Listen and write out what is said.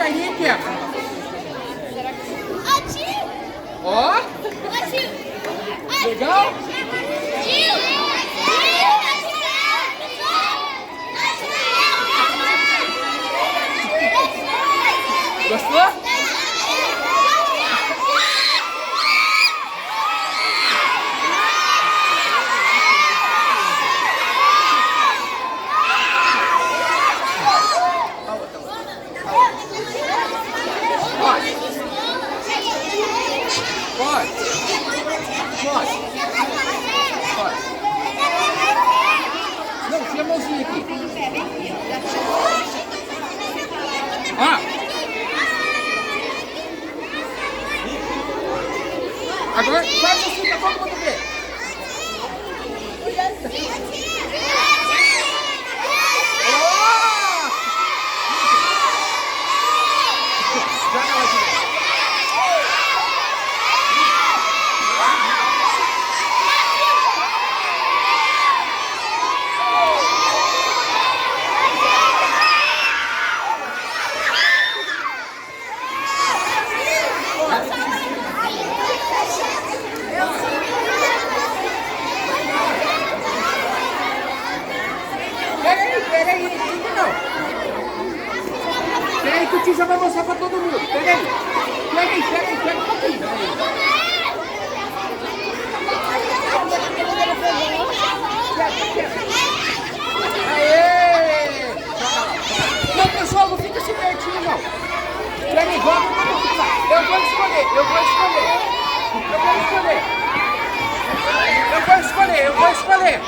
carrinho e quebra. Ó. Legal? Gostou? Pode. Não, tira a mãozinha aqui. Agora faz assim pra todo mundo ver. Joga lá aqui. Pega aí, não. Pega aí que o tio já vai mostrar pra todo mundo. Pega aí. Pega um pouquinho. Aê! Não, pessoal, não fica assim pertinho, não. Pega aí, volta pra todo lá. Eu vou escolher.